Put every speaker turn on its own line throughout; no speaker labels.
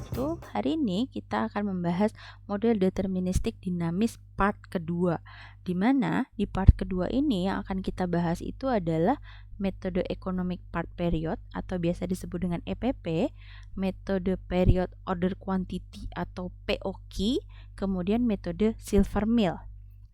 wabarakatuh. Hari ini kita akan membahas model deterministik dinamis part kedua. Di mana di part kedua ini yang akan kita bahas itu adalah metode economic part period atau biasa disebut dengan EPP, metode period order quantity atau POQ, kemudian metode silver mill.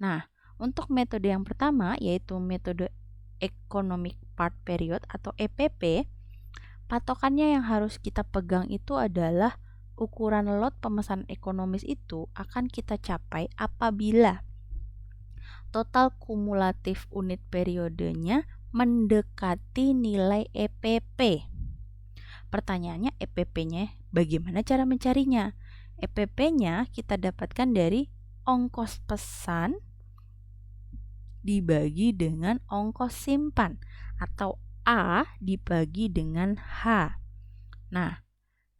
Nah, untuk metode yang pertama yaitu metode economic part period atau EPP, patokannya yang harus kita pegang itu adalah ukuran lot pemesanan ekonomis itu akan kita capai apabila total kumulatif unit periodenya mendekati nilai EPP. Pertanyaannya, EPP-nya bagaimana cara mencarinya? EPP-nya kita dapatkan dari ongkos pesan dibagi dengan ongkos simpan atau A dibagi dengan H. Nah,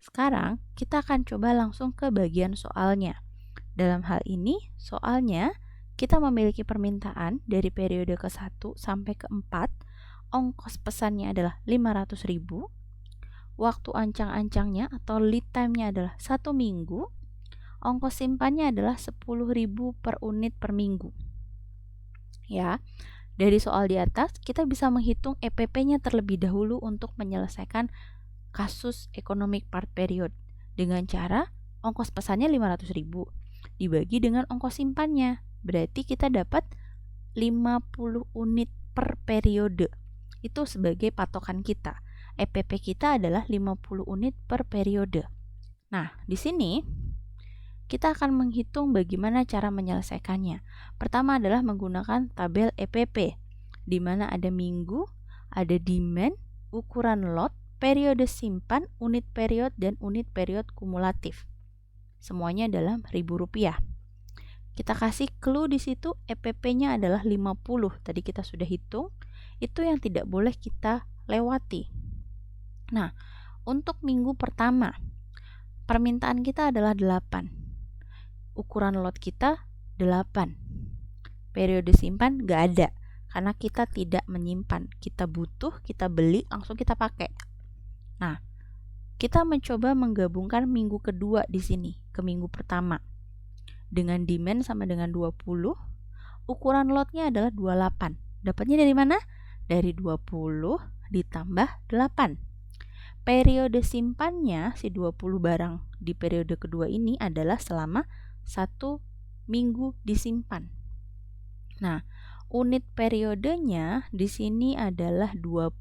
sekarang kita akan coba langsung ke bagian soalnya. Dalam hal ini, soalnya kita memiliki permintaan dari periode ke-1 sampai ke-4. Ongkos pesannya adalah 500.000. Waktu ancang-ancangnya atau lead time-nya adalah 1 minggu. Ongkos simpannya adalah 10.000 per unit per minggu. Ya, dari soal di atas kita bisa menghitung EPP-nya terlebih dahulu untuk menyelesaikan kasus economic part period dengan cara ongkos pesannya 500.000 dibagi dengan ongkos simpannya. Berarti kita dapat 50 unit per periode. Itu sebagai patokan kita. EPP kita adalah 50 unit per periode. Nah, di sini kita akan menghitung bagaimana cara menyelesaikannya. Pertama adalah menggunakan tabel EPP, di mana ada minggu, ada demand, ukuran lot, periode simpan, unit period, dan unit period kumulatif. Semuanya dalam Rp1.000. Kita kasih clue di situ, EPP-nya adalah 50. Tadi kita sudah hitung, itu yang tidak boleh kita lewati. Nah, untuk minggu pertama, permintaan kita adalah 8. Ukuran lot kita 8. Periode simpan nggak ada, karena kita tidak menyimpan. Kita butuh, kita beli, langsung kita pakai. Nah, kita mencoba menggabungkan minggu kedua di sini ke minggu pertama. Dengan demand sama dengan 20, ukuran lotnya adalah 28. Dapatnya dari mana? Dari 20 ditambah 8. Periode simpannya si 20 barang di periode kedua ini adalah selama 1 minggu disimpan. Nah, unit periodenya di sini adalah 20.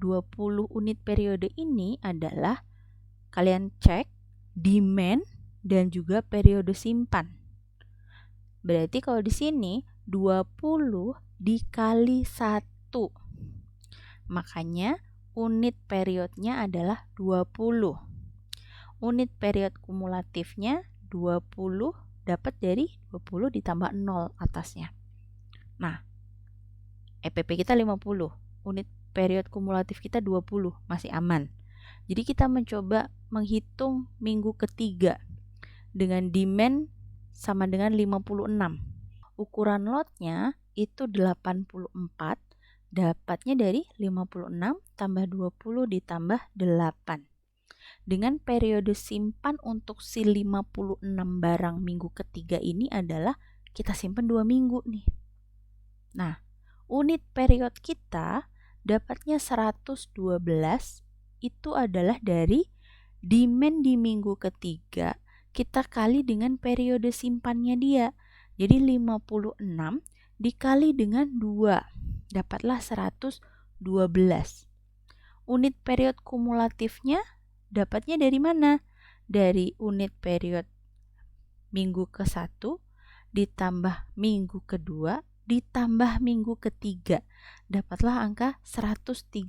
20 unit periode ini adalah kalian cek demand dan juga periode simpan. Berarti kalau di sini 20 dikali 1. Makanya unit periodnya adalah 20. Unit period kumulatifnya 20 dapat dari 20 ditambah 0 atasnya. Nah, EPP kita 50, unit period kumulatif kita 20, masih aman. Jadi kita mencoba menghitung minggu ketiga dengan demand sama dengan 56. Ukuran lotnya itu 84, dapatnya dari 56 tambah 20 ditambah 8. Dengan periode simpan untuk si 56 barang minggu ketiga ini adalah kita simpan 2 minggu nih. Nah, unit period kita dapatnya 112, itu adalah dari demand di minggu ketiga kita kali dengan periode simpannya dia. Jadi 56 dikali dengan 2, dapatlah 112. Unit period kumulatifnya dapatnya dari mana? Dari unit period minggu ke-1 ditambah minggu kedua ditambah minggu ketiga. Dapatlah angka 132.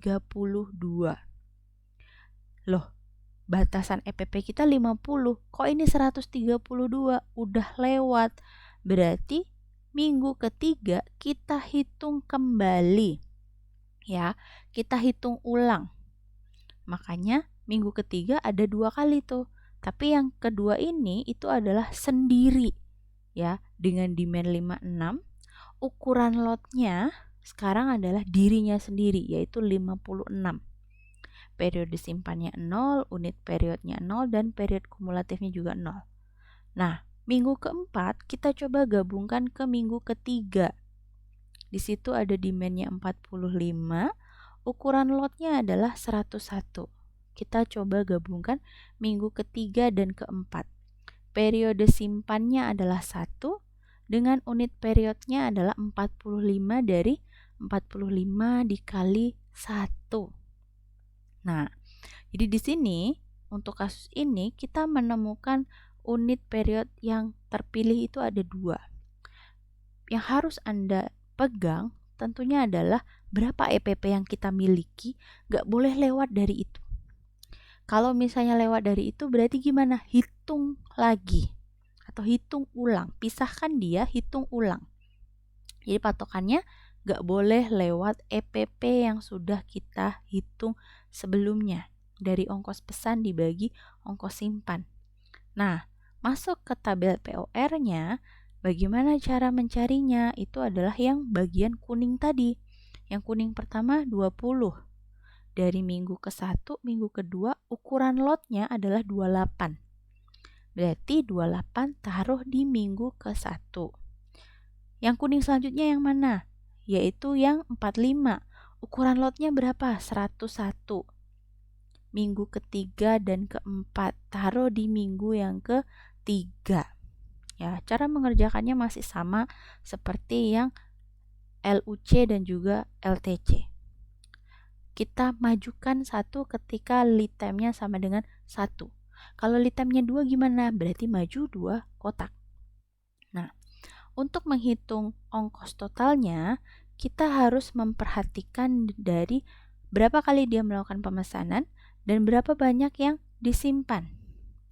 Loh, batasan EPP kita 50. Kok ini 132? Udah lewat. Berarti minggu ketiga kita hitung kembali. Ya, kita hitung ulang. Makanya minggu ketiga ada 2 kali tuh. Tapi yang kedua ini itu adalah sendiri. Ya, dengan demand 56, ukuran lotnya sekarang adalah dirinya sendiri yaitu 56. periode simpannya 0, unit periodnya 0, dan period kumulatifnya juga 0. Nah, minggu keempat kita coba gabungkan ke minggu ketiga. Di situ ada demand-nya 45, ukuran lotnya adalah 101. Kita coba gabungkan minggu ketiga dan keempat. Periode simpannya adalah 1 dengan unit periodnya adalah 45 dari 45 dikali 1. Nah, jadi di sini untuk kasus ini kita menemukan unit period yang terpilih itu ada 2. Yang harus Anda pegang tentunya adalah berapa EPP yang kita miliki, nggak boleh lewat dari itu. Kalau misalnya lewat dari itu berarti gimana? Hitung lagi atau hitung ulang, pisahkan dia, hitung ulang. Jadi patokannya nggak boleh lewat EPP yang sudah kita hitung sebelumnya dari ongkos pesan dibagi ongkos simpan. Nah, masuk ke tabel POR-nya, bagaimana cara mencarinya? Itu adalah yang bagian kuning tadi. Yang kuning pertama 20. Dari minggu ke-1, minggu kedua, ukuran lotnya adalah 28. Berarti 28 taruh di minggu ke-1. Yang kuning selanjutnya yang mana? Yaitu yang 45. Ukuran lotnya berapa? 101. Minggu ketiga dan keempat, taruh di minggu yang ketiga. Ya, cara mengerjakannya masih sama seperti yang LUC dan juga LTC. Kita majukan 1 ketika lead time-nya sama dengan 1. Kalau lead time-nya 2 gimana? Berarti maju 2 kotak. Nah, untuk menghitung ongkos totalnya, kita harus memperhatikan dari berapa kali dia melakukan pemesanan dan berapa banyak yang disimpan.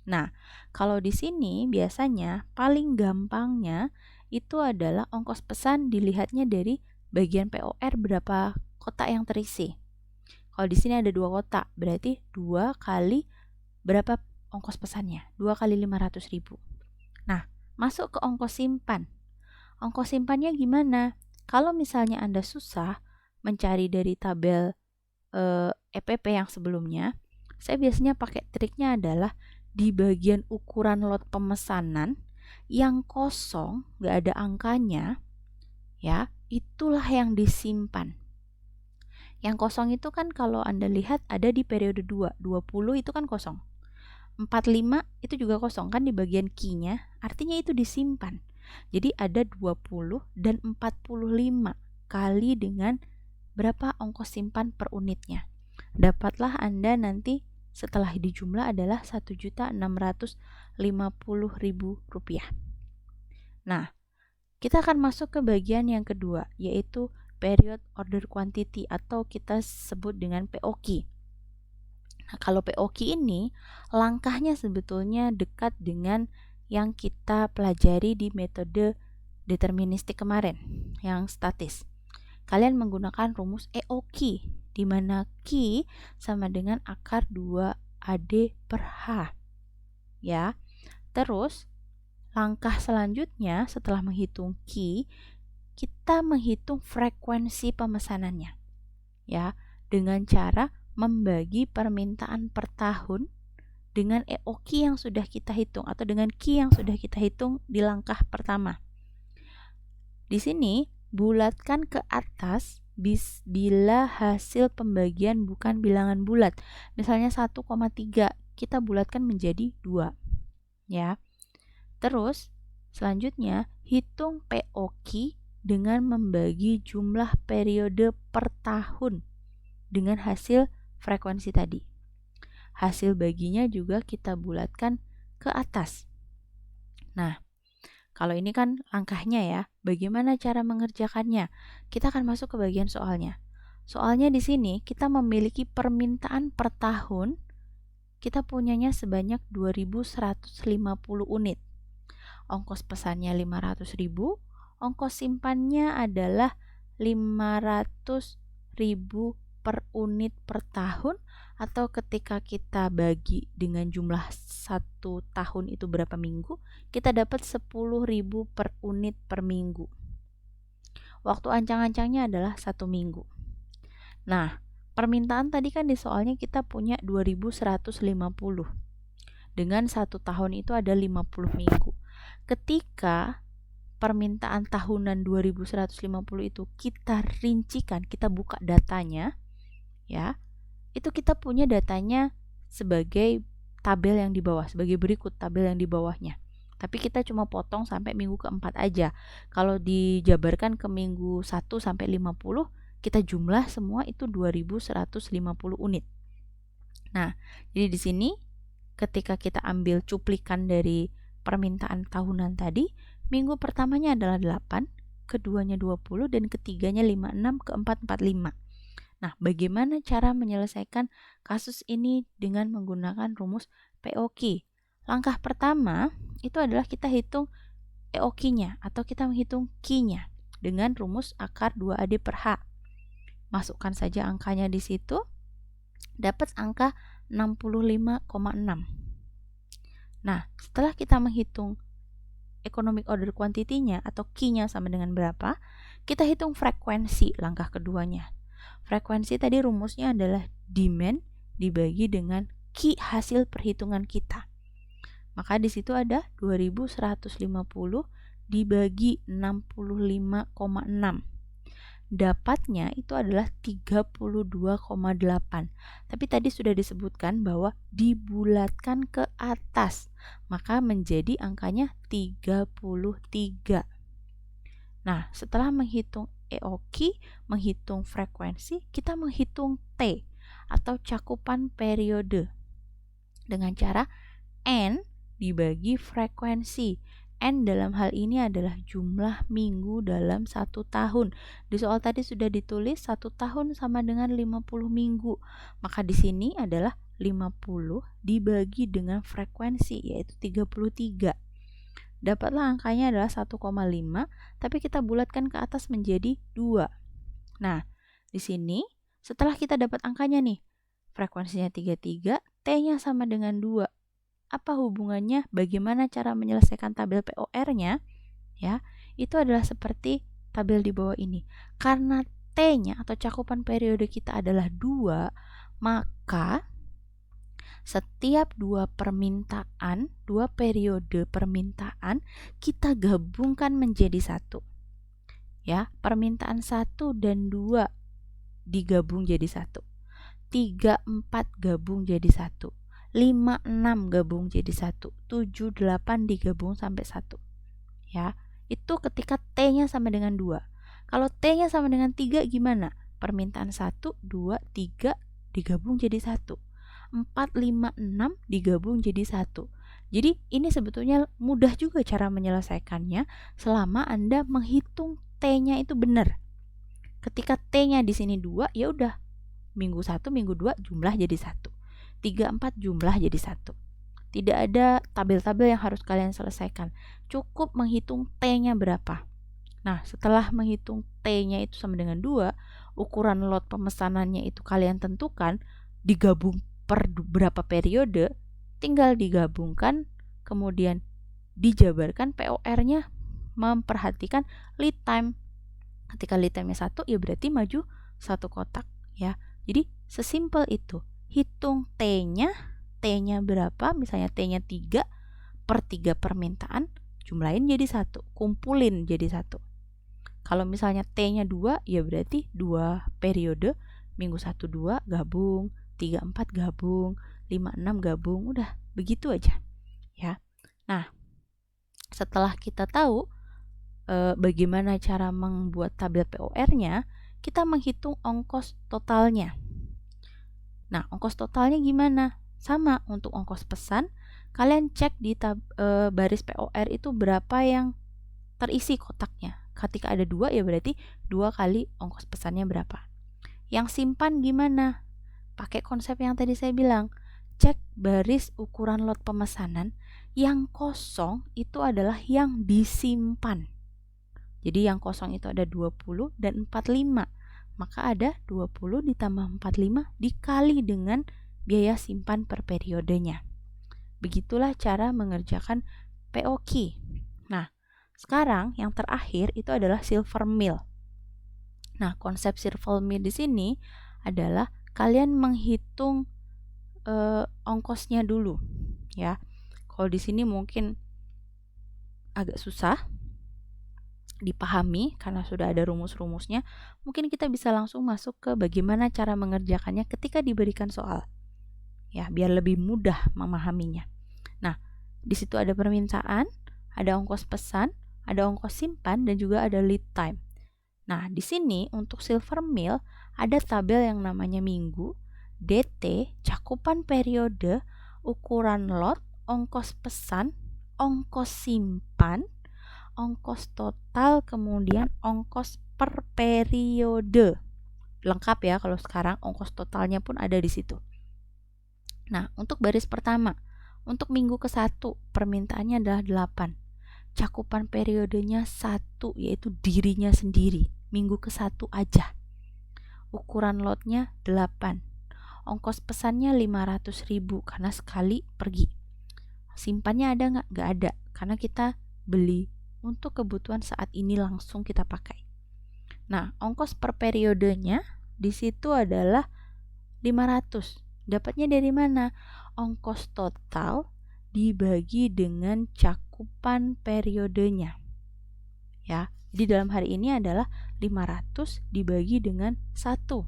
Nah, kalau di sini biasanya paling gampangnya itu adalah ongkos pesan dilihatnya dari bagian POR berapa kotak yang terisi. Kalau di sini ada 2 kotak, berarti 2 kali berapa ongkos pesannya? 2 kali 500.000. Nah, masuk ke ongkos simpan. Ongkos simpannya gimana? Kalau misalnya Anda susah mencari dari tabel EPP yang sebelumnya, saya biasanya pakai triknya adalah di bagian ukuran lot pemesanan yang kosong, nggak ada angkanya, ya, itulah yang disimpan. Yang kosong itu kan kalau Anda lihat ada di periode 2, 20 itu kan kosong. 45 itu juga kosong kan di bagian key-nya, artinya itu disimpan. Jadi ada 20 dan 45 kali dengan berapa ongkos simpan per unitnya. Dapatlah Anda nanti setelah dijumlah adalah Rp1.650.000. Nah, kita akan masuk ke bagian yang kedua, yaitu period order quantity atau kita sebut dengan POQ. Nah, kalau POQ ini langkahnya sebetulnya dekat dengan yang kita pelajari di metode deterministik kemarin, yang statis. Kalian menggunakan rumus EOQ, di mana Q sama dengan akar 2AD per H. Ya. Terus, langkah selanjutnya setelah menghitung Q, kita menghitung frekuensi pemesanannya. Ya, dengan cara membagi permintaan per tahun dengan EOQ yang sudah kita hitung atau dengan Q yang sudah kita hitung di langkah pertama. Di sini bulatkan ke atas bila hasil pembagian bukan bilangan bulat. Misalnya 1,3 kita bulatkan menjadi 2. Ya. Terus selanjutnya hitung POQ dengan membagi jumlah periode per tahun dengan hasil frekuensi tadi. Hasil baginya juga kita bulatkan ke atas. Nah, kalau ini kan langkahnya ya, bagaimana cara mengerjakannya? Kita akan masuk ke bagian soalnya. Soalnya di sini kita memiliki permintaan per tahun, kita punyanya sebanyak 2.150 unit. Ongkos pesannya 500.000, ongkos simpannya adalah 500.000 per unit per tahun, atau ketika kita bagi dengan jumlah 1 tahun itu berapa minggu, kita dapat 10.000 per unit per minggu. Waktu ancang-ancangnya adalah 1 minggu. Nah, Permintaan tadi kan di soalnya kita punya 2150. Dengan 1 tahun itu ada 50 minggu. Ketika permintaan tahunan 2150 itu kita rincikan, kita buka datanya, ya, itu kita punya datanya sebagai tabel yang di bawah, sebagai berikut tabel yang di bawahnya. Tapi kita cuma potong sampai minggu keempat aja. Kalau dijabarkan ke minggu 1 sampai 50, kita jumlah semua itu 2150 unit. Nah, jadi di sini ketika kita ambil cuplikan dari permintaan tahunan tadi, minggu pertamanya adalah 8, keduanya 20, dan ketiganya 56, keempat 45. Nah, bagaimana cara menyelesaikan kasus ini dengan menggunakan rumus POQ? Langkah pertama itu adalah kita hitung EOQ-nya atau kita menghitung Q-nya dengan rumus akar 2AD per H. Masukkan saja angkanya di situ, dapat angka 65,6. Nah, setelah kita menghitung economic order quantity-nya atau Q-nya sama dengan berapa, kita hitung frekuensi langkah keduanya. Frekuensi tadi rumusnya adalah demand dibagi dengan Q hasil perhitungan kita. Maka di situ ada 2150 dibagi 65,6. Dapatnya itu adalah 32,8. Tapi tadi sudah disebutkan bahwa dibulatkan ke atas, maka menjadi angkanya 33. Nah, setelah menghitung EOQ, menghitung frekuensi, kita menghitung T atau cakupan periode dengan cara N dibagi frekuensi. N dalam hal ini adalah jumlah minggu dalam 1 tahun. Di soal tadi sudah ditulis 1 tahun sama dengan 50 minggu. Maka di sini adalah 50 dibagi dengan frekuensi yaitu 33. Dapatlah angkanya adalah 1,5, tapi kita bulatkan ke atas menjadi 2. Nah, di sini setelah kita dapat angkanya nih, frekuensinya 33, T-nya sama dengan 2. Apa hubungannya? Bagaimana cara menyelesaikan tabel POR-nya? Ya, itu adalah seperti tabel di bawah ini. Karena T-nya atau cakupan periode kita adalah 2, maka setiap 2 permintaan, 2 periode permintaan kita gabungkan menjadi 1. Ya, permintaan 1 dan 2 digabung jadi 1. 3, 4 gabung jadi 1. 5, 6 gabung jadi 1, 7, 8 digabung sampai 1. Ya, itu ketika T-nya sama dengan 2. Kalau T-nya sama dengan 3 gimana? Permintaan 1, 2, 3 digabung jadi 1. 4, 5, 6 digabung jadi 1. Jadi ini sebetulnya mudah juga cara menyelesaikannya selama Anda menghitung T-nya itu benar. Ketika T-nya di sini 2, ya udah. Minggu 1, minggu 2 jumlah jadi 1. 3, 4 jumlah jadi 1. Tidak ada tabel-tabel yang harus kalian selesaikan. Cukup menghitung T-nya berapa. Nah, setelah menghitung T-nya itu sama dengan 2, ukuran lot pemesanannya itu kalian tentukan, digabung per berapa periode, tinggal digabungkan, kemudian dijabarkan POR-nya memperhatikan lead time. Ketika lead time-nya 1, ya berarti maju 1 kotak. Ya. Jadi, sesimpel itu. Hitung T-nya berapa, misalnya T-nya 3 per 3 permintaan, jumlahin jadi 1, kumpulin jadi 1. Kalau misalnya T-nya 2, ya berarti 2 periode, minggu 1, 2 gabung, 3, 4 gabung, 5, 6 gabung, udah begitu aja. Ya. Nah, setelah kita tahu bagaimana cara membuat tabel POR-nya, kita menghitung ongkos totalnya. Nah, ongkos totalnya gimana? Sama, untuk ongkos pesan, kalian cek di baris POR itu berapa yang terisi kotaknya. Ketika ada 2, ya berarti 2 kali ongkos pesannya berapa. Yang simpan gimana? Pakai konsep yang tadi saya bilang. Cek baris ukuran lot pemesanan, yang kosong itu adalah yang disimpan. Jadi yang kosong itu ada 20 dan 45. Maka ada 20 ditambah 45 dikali dengan biaya simpan per periodenya. Begitulah cara mengerjakan POQ. Nah, sekarang yang terakhir itu adalah silver mill. Nah, konsep silver mill di sini adalah kalian menghitung ongkosnya dulu ya. Kalau di sini mungkin agak susah dipahami karena sudah ada rumus-rumusnya, mungkin kita bisa langsung masuk ke bagaimana cara mengerjakannya ketika diberikan soal. Ya, biar lebih mudah memahaminya. Nah, di situ ada permintaan, ada ongkos pesan, ada ongkos simpan, dan juga ada lead time. Nah, di sini untuk silver meal ada tabel yang namanya minggu, DT, cakupan periode, ukuran lot, ongkos pesan, ongkos simpan, ongkos total, kemudian ongkos per periode. Lengkap ya kalau sekarang ongkos totalnya pun ada di situ. Nah, untuk baris pertama, untuk minggu ke-1 permintaannya adalah 8. Cakupan periodenya 1, yaitu dirinya sendiri. Minggu ke-1 aja. Ukuran lotnya 8. Ongkos pesannya 500.000 karena sekali pergi. Simpannya ada nggak? Nggak ada, karena kita beli untuk kebutuhan saat ini langsung kita pakai. Nah, ongkos per periodenya di situ adalah 500. Dapatnya dari mana? Ongkos total dibagi dengan cakupan periodenya. Ya, jadi dalam hari ini adalah 500 dibagi dengan 1.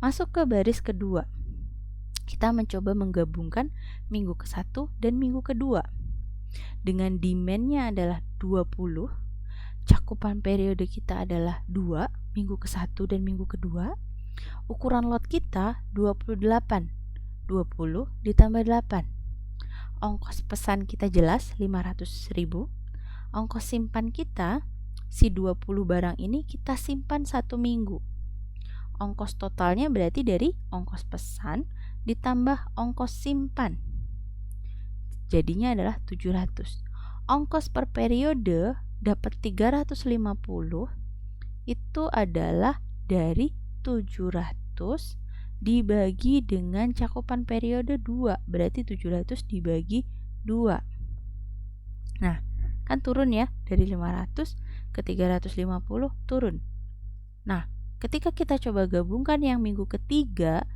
Masuk ke baris kedua. Kita mencoba menggabungkan minggu ke-1 dan minggu kedua. Dengan demand-nya adalah 20, cakupan periode kita adalah 2, minggu ke-1 dan minggu kedua. Ukuran lot kita 28. 20 ditambah 8. Ongkos pesan kita jelas 500.000. Ongkos simpan kita, si 20 barang ini kita simpan 1 minggu. Ongkos totalnya berarti dari ongkos pesan ditambah ongkos simpan. Jadinya adalah 700. Ongkos per periode dapat 350, itu adalah dari 700 dibagi dengan cakupan periode 2, berarti 700 dibagi 2. Nah, kan turun ya, dari 500 ke 350 turun. Nah, ketika kita coba gabungkan yang minggu ketiga,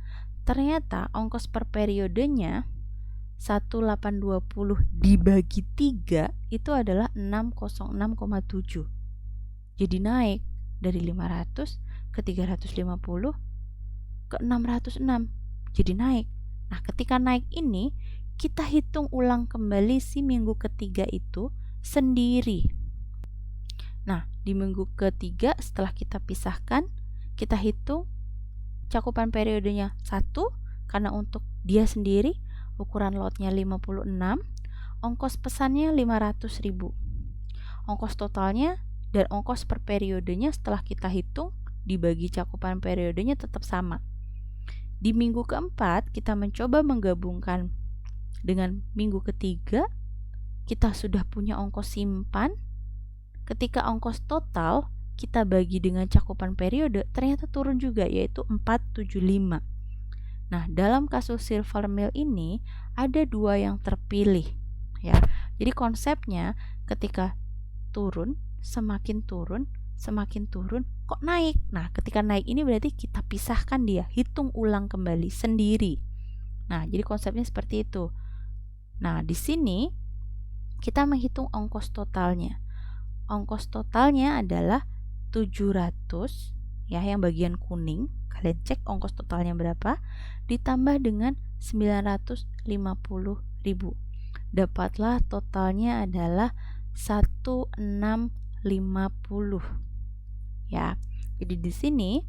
ternyata ongkos per periodenya 1820 dibagi 3 itu adalah 606,7. Jadi naik dari 500 ke 350 ke 606. Jadi naik. Nah, ketika naik ini kita hitung ulang kembali si minggu ketiga itu sendiri. Nah, di minggu ketiga setelah kita pisahkan, kita hitung cakupan periodenya 1 karena untuk dia sendiri ukuran lotnya 56, ongkos pesannya 500.000. Ongkos totalnya dan ongkos per periodenya setelah kita hitung dibagi cakupan periodenya tetap sama. Di minggu keempat kita mencoba menggabungkan dengan minggu ketiga, kita sudah punya ongkos simpan. Ketika ongkos total kita bagi dengan cakupan periode, ternyata turun juga, yaitu 475. Nah, dalam kasus silver meal ini ada 2 yang terpilih ya. Jadi konsepnya ketika turun, semakin turun kok naik. Nah, ketika naik ini berarti kita pisahkan dia, hitung ulang kembali sendiri. Nah, jadi konsepnya seperti itu. Nah, di sini kita menghitung ongkos totalnya. Ongkos totalnya adalah 700 ya, yang bagian kuning. Kalian cek ongkos totalnya berapa, ditambah dengan 950.000. Dapatlah totalnya adalah 1650. Ya. Jadi di sini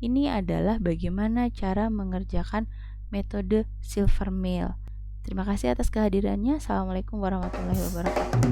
ini adalah bagaimana cara mengerjakan metode silver meal. Terima kasih atas kehadirannya. Assalamualaikum warahmatullahi wabarakatuh.